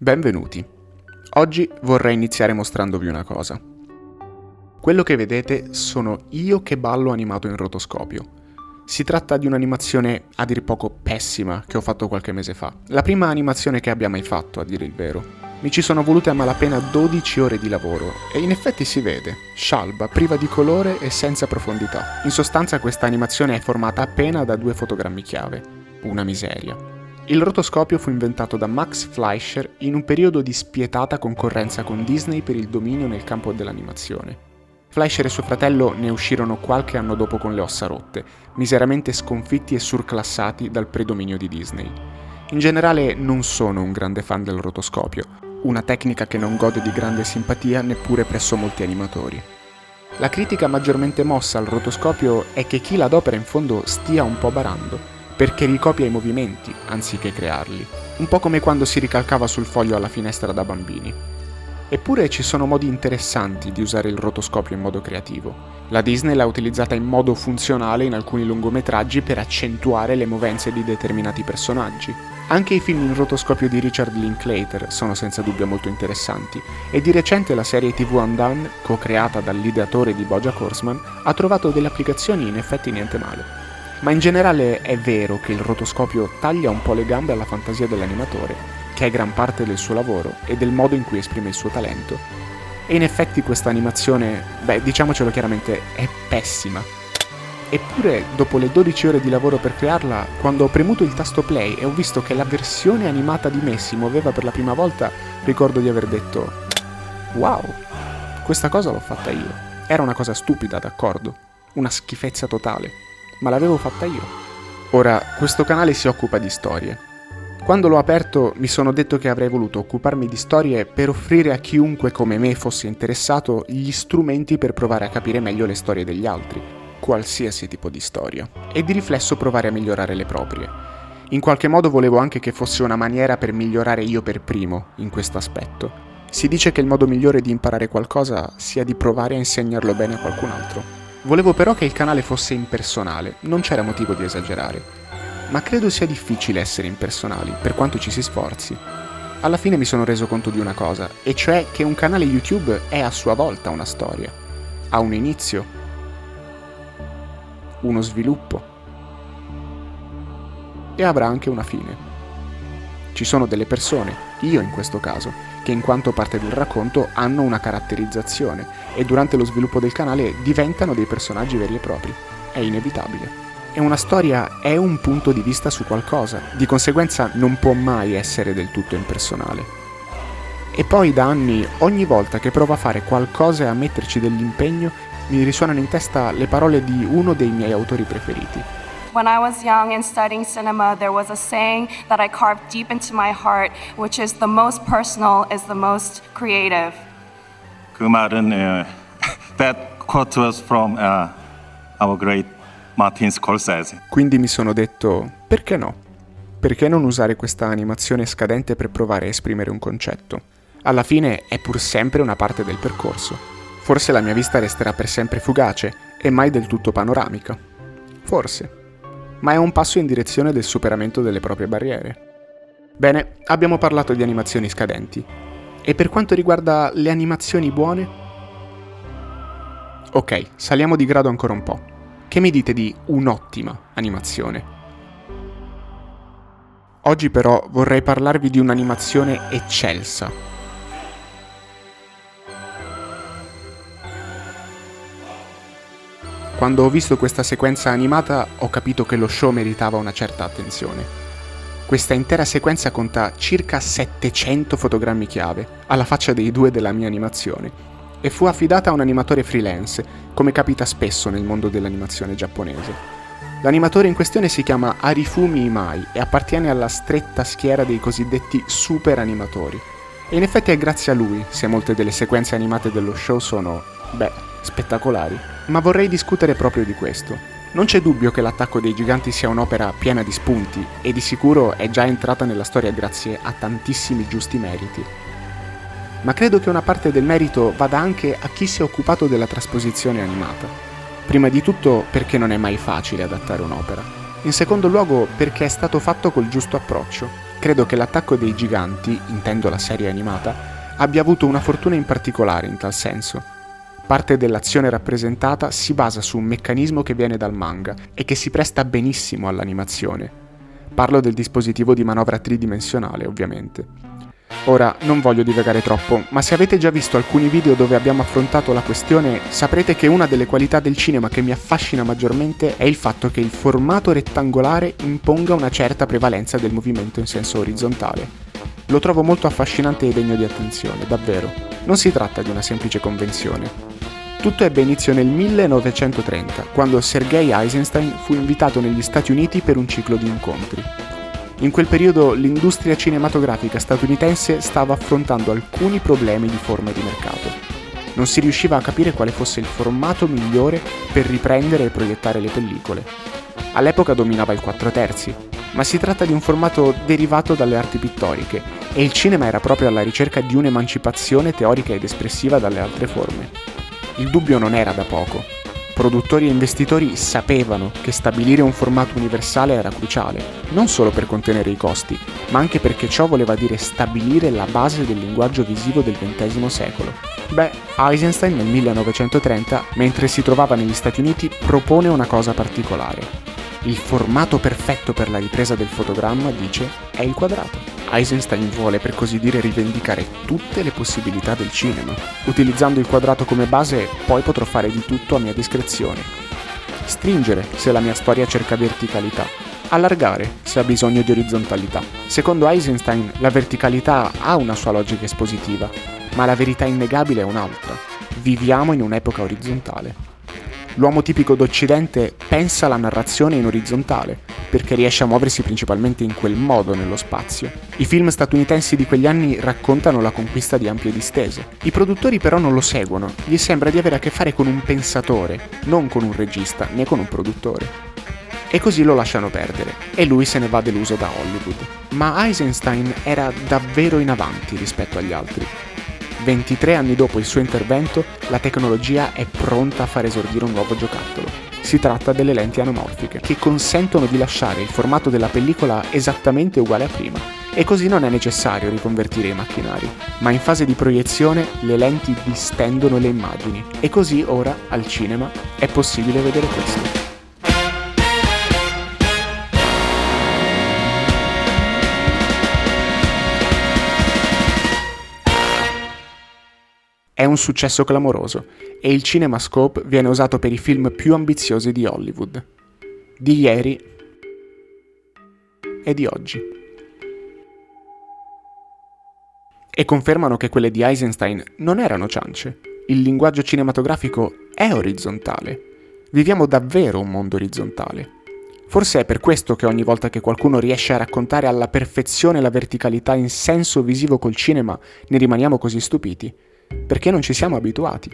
Benvenuti. Oggi vorrei iniziare mostrandovi una cosa. Quello che vedete sono io che ballo animato in rotoscopio. Si tratta di un'animazione a dir poco pessima che ho fatto qualche mese fa. La prima animazione che abbia mai fatto, a dire il vero. Mi ci sono volute a malapena 12 ore di lavoro e in effetti si vede, scialba, priva di colore e senza profondità. In sostanza questa animazione è formata appena da 2 fotogrammi chiave. Una miseria. Il rotoscopio fu inventato da Max Fleischer in un periodo di spietata concorrenza con Disney per il dominio nel campo dell'animazione. Fleischer e suo fratello ne uscirono qualche anno dopo con le ossa rotte, miseramente sconfitti e surclassati dal predominio di Disney. In generale non sono un grande fan del rotoscopio, una tecnica che non gode di grande simpatia neppure presso molti animatori. La critica maggiormente mossa al rotoscopio è che chi l'adopera in fondo stia un po' barando, perché ricopia i movimenti, anziché crearli, un po' come quando si ricalcava sul foglio alla finestra da bambini. Eppure ci sono modi interessanti di usare il rotoscopio in modo creativo. La Disney l'ha utilizzata in modo funzionale in alcuni lungometraggi per accentuare le movenze di determinati personaggi. Anche i film in rotoscopio di Richard Linklater sono senza dubbio molto interessanti, e di recente la serie TV Undone, co-creata dall'ideatore di BoJack Horseman, ha trovato delle applicazioni in effetti niente male. Ma in generale è vero che il rotoscopio taglia un po' le gambe alla fantasia dell'animatore, che è gran parte del suo lavoro e del modo in cui esprime il suo talento. E in effetti questa animazione, diciamocelo chiaramente, è pessima. Eppure, dopo le 12 ore di lavoro per crearla, quando ho premuto il tasto play e ho visto che la versione animata di me si muoveva per la prima volta, ricordo di aver detto: wow, questa cosa l'ho fatta io. Era una cosa stupida, d'accordo, una schifezza totale, ma l'avevo fatta io. Ora, questo canale si occupa di storie. Quando l'ho aperto mi sono detto che avrei voluto occuparmi di storie per offrire a chiunque come me fosse interessato gli strumenti per provare a capire meglio le storie degli altri, qualsiasi tipo di storia, e di riflesso provare a migliorare le proprie. In qualche modo volevo anche che fosse una maniera per migliorare io per primo in questo aspetto. Si dice che il modo migliore di imparare qualcosa sia di provare a insegnarlo bene a qualcun altro. Volevo però che il canale fosse impersonale, non c'era motivo di esagerare. Ma credo sia difficile essere impersonali, per quanto ci si sforzi. Alla fine mi sono reso conto di una cosa, e cioè che un canale YouTube è a sua volta una storia. Ha un inizio, uno sviluppo, e avrà anche una fine. Ci sono delle persone, io in questo caso, che in quanto parte del racconto hanno una caratterizzazione e durante lo sviluppo del canale diventano dei personaggi veri e propri. È inevitabile. E una storia è un punto di vista su qualcosa, di conseguenza non può mai essere del tutto impersonale. E poi da anni, ogni volta che provo a fare qualcosa e a metterci dell'impegno, mi risuonano in testa le parole di uno dei miei autori preferiti. When I was young and studying cinema, there was a saying that I carved deep into my heart, which is the most personal is the most creative. 그 말은 that quote was from our great Martin Scorsese. Quindi mi sono detto, perché no? Perché non usare questa animazione scadente per provare a esprimere un concetto? Alla fine è pur sempre una parte del percorso. Forse la mia vista resterà per sempre fugace e mai del tutto panoramica. Forse. Ma è un passo in direzione del superamento delle proprie barriere. Bene, abbiamo parlato di animazioni scadenti. E per quanto riguarda le animazioni buone? Ok, saliamo di grado ancora un po'. Che mi dite di un'ottima animazione? Oggi però vorrei parlarvi di un'animazione eccelsa. Quando ho visto questa sequenza animata ho capito che lo show meritava una certa attenzione. Questa intera sequenza conta circa 700 fotogrammi chiave, alla faccia dei 2 della mia animazione, e fu affidata a un animatore freelance, come capita spesso nel mondo dell'animazione giapponese. L'animatore in questione si chiama Arifumi Imai e appartiene alla stretta schiera dei cosiddetti super animatori. E in effetti è grazie a lui se molte delle sequenze animate dello show sono, spettacolari. Ma vorrei discutere proprio di questo. Non c'è dubbio che L'attacco dei giganti sia un'opera piena di spunti e di sicuro è già entrata nella storia grazie a tantissimi giusti meriti. Ma credo che una parte del merito vada anche a chi si è occupato della trasposizione animata. Prima di tutto perché non è mai facile adattare un'opera. In secondo luogo perché è stato fatto col giusto approccio, Credo che l'Attacco dei Giganti, intendo la serie animata, abbia avuto una fortuna in particolare in tal senso. Parte dell'azione rappresentata si basa su un meccanismo che viene dal manga e che si presta benissimo all'animazione. Parlo del dispositivo di manovra tridimensionale, ovviamente. Ora, non voglio divagare troppo, ma se avete già visto alcuni video dove abbiamo affrontato la questione, saprete che una delle qualità del cinema che mi affascina maggiormente è il fatto che il formato rettangolare imponga una certa prevalenza del movimento in senso orizzontale. Lo trovo molto affascinante e degno di attenzione, davvero. Non si tratta di una semplice convenzione. Tutto ebbe inizio nel 1930, quando Sergei Eisenstein fu invitato negli Stati Uniti per un ciclo di incontri. In quel periodo l'industria cinematografica statunitense stava affrontando alcuni problemi di forma e di mercato. Non si riusciva a capire quale fosse il formato migliore per riprendere e proiettare le pellicole. All'epoca dominava il 4/3, ma si tratta di un formato derivato dalle arti pittoriche e il cinema era proprio alla ricerca di un'emancipazione teorica ed espressiva dalle altre forme. Il dubbio non era da poco. Produttori e investitori sapevano che stabilire un formato universale era cruciale, non solo per contenere i costi, ma anche perché ciò voleva dire stabilire la base del linguaggio visivo del XX secolo. Eisenstein nel 1930, mentre si trovava negli Stati Uniti, propone una cosa particolare. Il formato perfetto per la ripresa del fotogramma, dice, è il quadrato. Eisenstein vuole per così dire rivendicare tutte le possibilità del cinema. Utilizzando il quadrato come base, poi potrò fare di tutto a mia discrezione. Stringere se la mia storia cerca verticalità, allargare se ha bisogno di orizzontalità. Secondo Eisenstein, la verticalità ha una sua logica espositiva, ma la verità innegabile è un'altra. Viviamo in un'epoca orizzontale. L'uomo tipico d'Occidente pensa la narrazione in orizzontale, perché riesce a muoversi principalmente in quel modo nello spazio. I film statunitensi di quegli anni raccontano la conquista di ampie distese. I produttori però non lo seguono, gli sembra di avere a che fare con un pensatore, non con un regista né con un produttore. E così lo lasciano perdere, e lui se ne va deluso da Hollywood. Ma Eisenstein era davvero in avanti rispetto agli altri. 23 anni dopo il suo intervento, la tecnologia è pronta a far esordire un nuovo giocattolo. Si tratta delle lenti anamorfiche, che consentono di lasciare il formato della pellicola esattamente uguale a prima, e così non è necessario riconvertire i macchinari, ma in fase di proiezione le lenti distendono le immagini, e così ora, al cinema, è possibile vedere questo. È un successo clamoroso e il CinemaScope viene usato per i film più ambiziosi di Hollywood. Di ieri e di oggi. E confermano che quelle di Eisenstein non erano ciance. Il linguaggio cinematografico è orizzontale. Viviamo davvero un mondo orizzontale. Forse è per questo che ogni volta che qualcuno riesce a raccontare alla perfezione la verticalità in senso visivo col cinema, ne rimaniamo così stupiti. Perché non ci siamo abituati.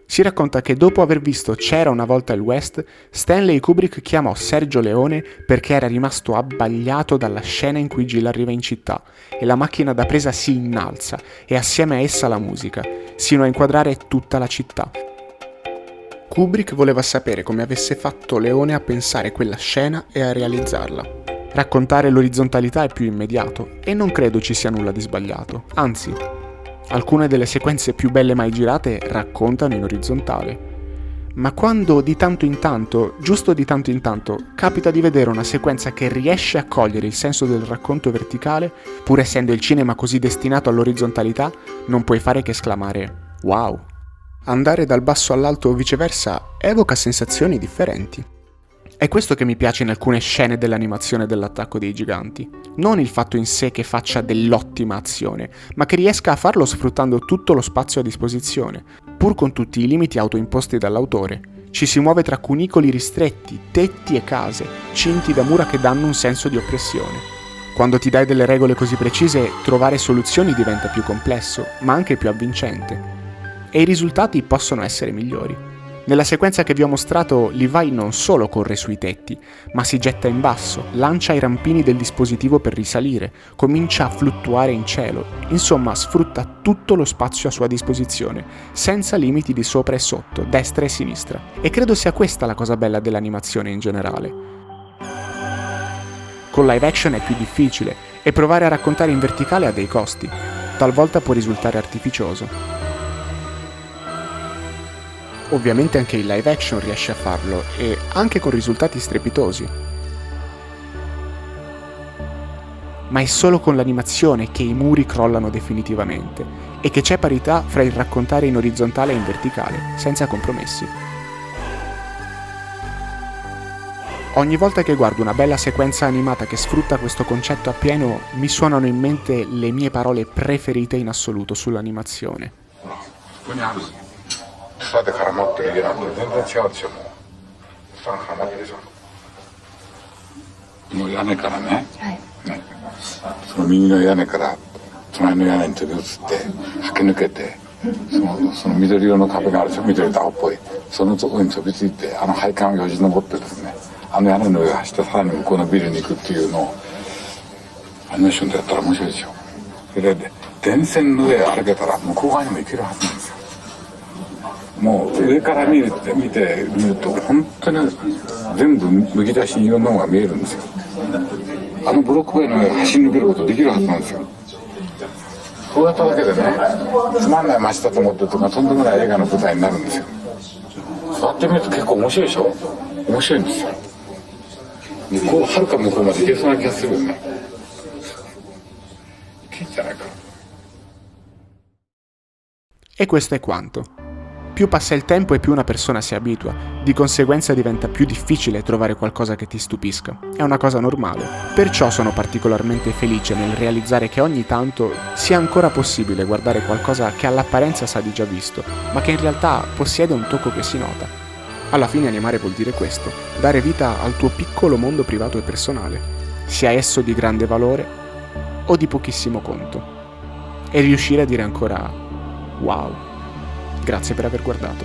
Si racconta che dopo aver visto C'era una volta il West, Stanley Kubrick chiamò Sergio Leone perché era rimasto abbagliato dalla scena in cui Jill arriva in città e la macchina da presa si innalza e assieme a essa la musica, sino a inquadrare tutta la città. Kubrick voleva sapere come avesse fatto Leone a pensare quella scena e a realizzarla. Raccontare l'orizzontalità è più immediato e non credo ci sia nulla di sbagliato, anzi. Alcune delle sequenze più belle mai girate raccontano in orizzontale. Ma quando di tanto in tanto, giusto di tanto in tanto, capita di vedere una sequenza che riesce a cogliere il senso del racconto verticale, pur essendo il cinema così destinato all'orizzontalità, non puoi fare che esclamare wow. Andare dal basso all'alto o viceversa evoca sensazioni differenti. È questo che mi piace in alcune scene dell'animazione dell'Attacco dei Giganti. Non il fatto in sé che faccia dell'ottima azione, ma che riesca a farlo sfruttando tutto lo spazio a disposizione, pur con tutti i limiti autoimposti dall'autore. Ci si muove tra cunicoli ristretti, tetti e case, cinti da mura che danno un senso di oppressione. Quando ti dai delle regole così precise, trovare soluzioni diventa più complesso, ma anche più avvincente. E i risultati possono essere migliori. Nella sequenza che vi ho mostrato, Levi non solo corre sui tetti, ma si getta in basso, lancia i rampini del dispositivo per risalire, comincia a fluttuare in cielo, insomma sfrutta tutto lo spazio a sua disposizione, senza limiti di sopra e sotto, destra e sinistra. E credo sia questa la cosa bella dell'animazione in generale. Con live action è più difficile, E provare a raccontare in verticale ha dei costi. Talvolta può risultare artificioso. Ovviamente anche il live action riesce a farlo, e anche con risultati strepitosi. Ma è solo con l'animazione che i muri crollano definitivamente e che c'è parità fra il raccontare in orizzontale e in verticale, senza compromessi. Ogni volta che guardo una bella sequenza animata che sfrutta questo concetto appieno, mi suonano in mente le mie parole preferite in assoluto sull'animazione. ここにある草で絡まってる家なんて全然違うでしょ。もう草が絡まってるでしょ。もう屋根からね、ね、その右の屋根から隣の屋根に飛び移って駆け抜けて、その緑色の壁があるでしょ、緑と青っぽい、そのところに飛びついてあの配管をよじ登ってですね、あの屋根の上を走ってさらに向こうのビルに行くっていうのをアニメーションでやったら面白いでしょ。それで電線の上歩けたら向こう側にも行けるはずなんですよ。もう上から見ると本当に全部むき出しにいろんなものが見えるんですよ。あのブロック塀の上を走り抜けることできるはずなんですよ。そうやっただけでね、つまんない街だと思ってるとかとんでもない映画の舞台になるんですよ。そうやって見ると結構面白いでしょ。面白いんですよ。向こうはるか向こうまで行けそうな気がするよね。いけんじゃないかな。 E questo è quanto. Più passa il tempo e più una persona si abitua, di conseguenza diventa più difficile trovare qualcosa che ti stupisca. È una cosa normale. Perciò sono particolarmente felice nel realizzare che ogni tanto sia ancora possibile guardare qualcosa che all'apparenza sa di già visto, ma che in realtà possiede un tocco che si nota. Alla fine animare vuol dire questo, dare vita al tuo piccolo mondo privato e personale, sia esso di grande valore o di pochissimo conto. E riuscire a dire ancora wow. Grazie per aver guardato.